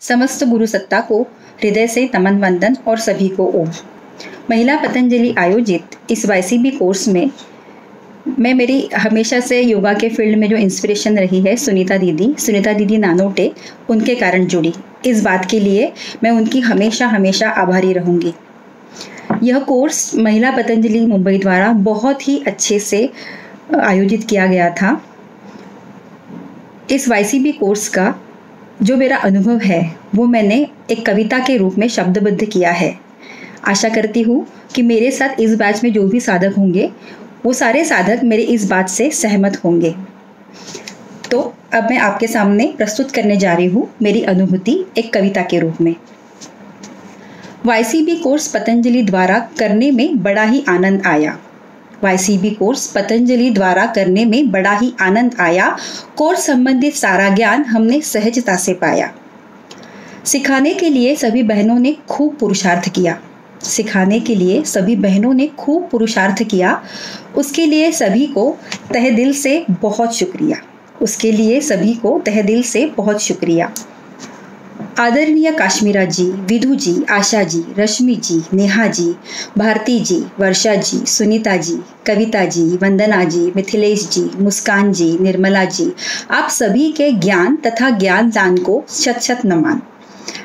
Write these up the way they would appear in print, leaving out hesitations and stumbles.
समस्त गुरु सत्ता को हृदय से नमन वंदन और सभी को ओम। महिला पतंजलि आयोजित इस YCB कोर्स में मैं मेरी हमेशा से योगा के फील्ड में जो इंस्पिरेशन रही है सुनीता दीदी नानोटे, उनके कारण जुड़ी। इस बात के लिए मैं उनकी हमेशा हमेशा आभारी रहूँगी। यह कोर्स महिला पतंजलि मुंबई द्वारा बहुत ही अच्छे से आयोजित किया गया था। इस YCB कोर्स का जो मेरा अनुभव है वो मैंने एक कविता के रूप में शब्दबद्ध किया है। आशा करती हूँ कि मेरे साथ इस बैच में जो भी साधक होंगे वो सारे साधक मेरे इस बात से सहमत होंगे। तो अब मैं आपके सामने प्रस्तुत करने जा रही हूँ मेरी अनुभूति एक कविता के रूप में। YCB कोर्स पतंजलि द्वारा करने में बड़ा ही आनंद आया। YCB कोर्स पतंजलि द्वारा करने में बड़ा ही आनंद आया। कोर्स संबंधित सारा ज्ञान हमने सहजता से पाया। सिखाने के लिए सभी बहनों ने खूब पुरुषार्थ किया। सिखाने के लिए सभी बहनों ने खूब पुरुषार्थ किया। उसके लिए सभी को तहे दिल से बहुत शुक्रिया। उसके लिए सभी को तहे दिल से बहुत शुक्रिया। आदरणीय काश्मीरा जी, विधु जी, आशा जी, रश्मि जी, नेहा जी, भारती जी, वर्षा जी, सुनीता जी, कविता जी, वंदना जी, मिथिलेश जी, मुस्कान जी, निर्मला जी, आप सभी के ज्ञान तथा ज्ञान दान को शत शत नमन।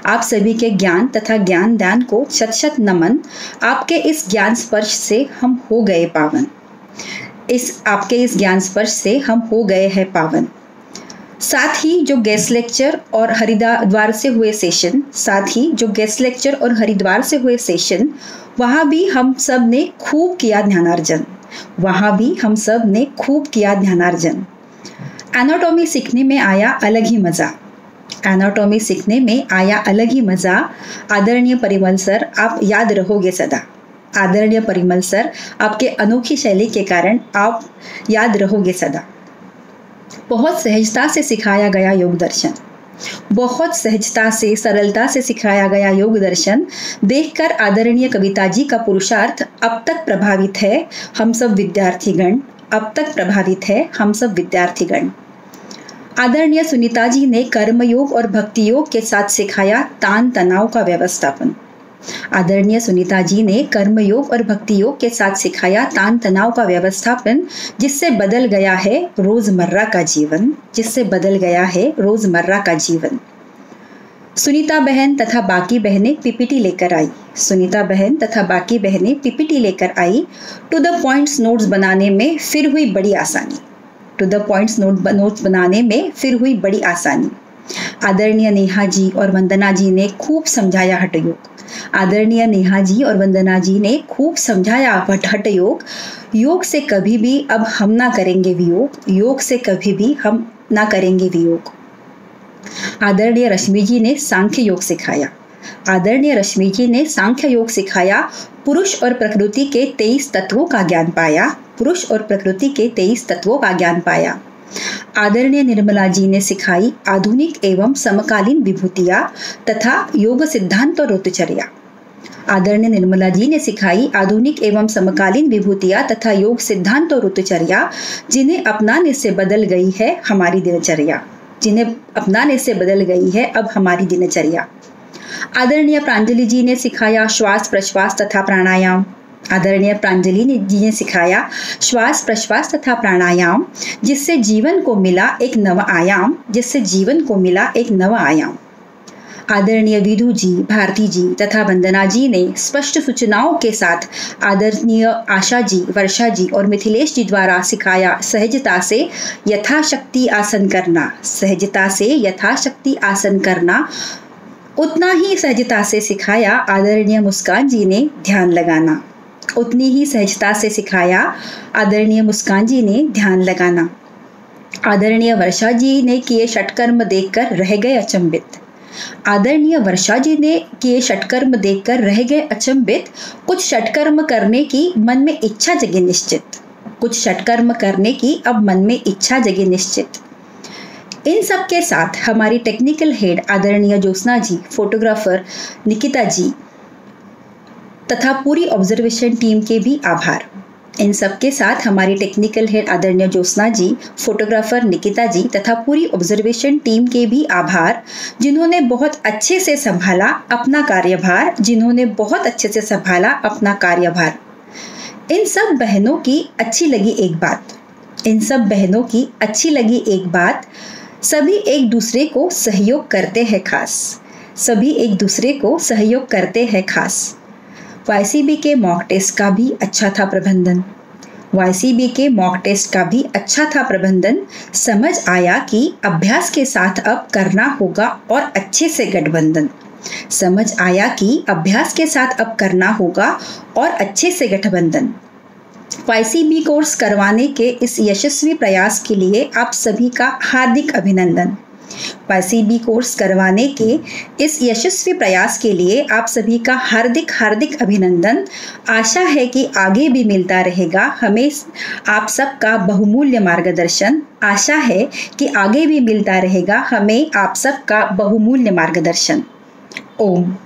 आप सभी के ज्ञान तथा ज्ञान दान को शत शत नमन। आपके इस ज्ञान स्पर्श से हम हो गए पावन। आपके इस ज्ञान स्पर्श से हम हो गए हैं पावन। साथ ही जो गेस्ट लेक्चर और हरिद्वार से हुए सेशन, वहाँ भी हम सब ने खूब किया ध्यानार्जन। एनाटॉमी सीखने में आया अलग ही मज़ा। आदरणीय परिमल सर, आप याद रहोगे सदा। आदरणीय परिमल सर, आपके अनोखी शैली के कारण आप याद रहोगे सदा। बहुत सहजता से सिखाया गया योग दर्शन, बहुत सहजता से सरलता से सिखाया गया योग दर्शन देखकर आदरणीय कविता जी का पुरुषार्थ अब तक प्रभावित है हम सब विद्यार्थीगण। आदरणीय सुनीता जी ने कर्मयोग और भक्ति योग के साथ सिखाया तान तनाव का व्यवस्थापन। आदरणीय सुनीता जी ने कर्मयोग और भक्ति योग के साथ सिखाया तान तनाव का व्यवस्थापन, जिससे बदल गया है रोजमर्रा का जीवन। सुनीता बहन तथा बाकी बहनें पीपीटी लेकर आई। टू द पॉइंट्स नोट्स बनाने में फिर हुई बड़ी आसानी। आदरणीय नेहा जी और वंदना जी ने खूब समझाया हठ योग। योग से कभी भी अब हम ना करेंगे वियोग। आदरणीय रश्मि जी ने सांख्य योग सिखाया। पुरुष और प्रकृति के 23 तत्वों का ज्ञान पाया। आदरणीय निर्मला जी ने सिखाई आधुनिक एवं समकालीन विभूतियां तथा योग सिद्धांत और ऋतुचर्या। आदरणीय निर्मला जी ने सिखाई आधुनिक एवं समकालीन विभूतियां तथा योग सिद्धांत और ऋतुचर्या, जिन्हें अपनाने से बदल गई है अब हमारी दिनचर्या। आदरणीय प्रांजलि जी ने सिखाया श्वास प्रश्वास तथा प्राणायाम। जिससे जीवन को मिला एक नवा आयाम। आदरणीय विधु जी, भारती जी तथा वंदना जी ने स्पष्ट सूचनाओं के साथ आदरणीय आशा जी, वर्षा जी और मिथिलेश जी द्वारा सिखाया सहजता से यथाशक्ति आसन करना। उतना ही सहजता से सिखाया आदरणीय मुस्कान जी ने ध्यान लगाना। आदरणीय वर्षा जी ने किए षटकर्म देखकर रह गए अचंभित। कुछ षटकर्म करने की मन में इच्छा जगे निश्चित। इन सब के साथ हमारी टेक्निकल हेड आदरणीय ज्योत्सना जी, फोटोग्राफर निकिता जी तथा पूरी ऑब्जर्वेशन टीम के भी आभार। इन सब के साथ हमारी टेक्निकल हेड आदरणीय ज्योत्सना जी, फोटोग्राफर निकिता जी तथा पूरी ऑब्जर्वेशन टीम के भी आभार, जिन्होंने बहुत अच्छे से संभाला अपना कार्यभार। इन सब बहनों की अच्छी लगी एक बात, सभी एक दूसरे को सहयोग करते हैं खास। YCB के मॉक टेस्ट का भी अच्छा था प्रबंधन। समझ आया कि अभ्यास के साथ अब करना होगा और अच्छे से गठबंधन। YCB कोर्स करवाने के इस यशस्वी प्रयास के लिए आप सभी का हार्दिक अभिनंदन। आशा है कि आगे भी मिलता रहेगा हमें आप सबका बहुमूल्य मार्गदर्शन। ओम।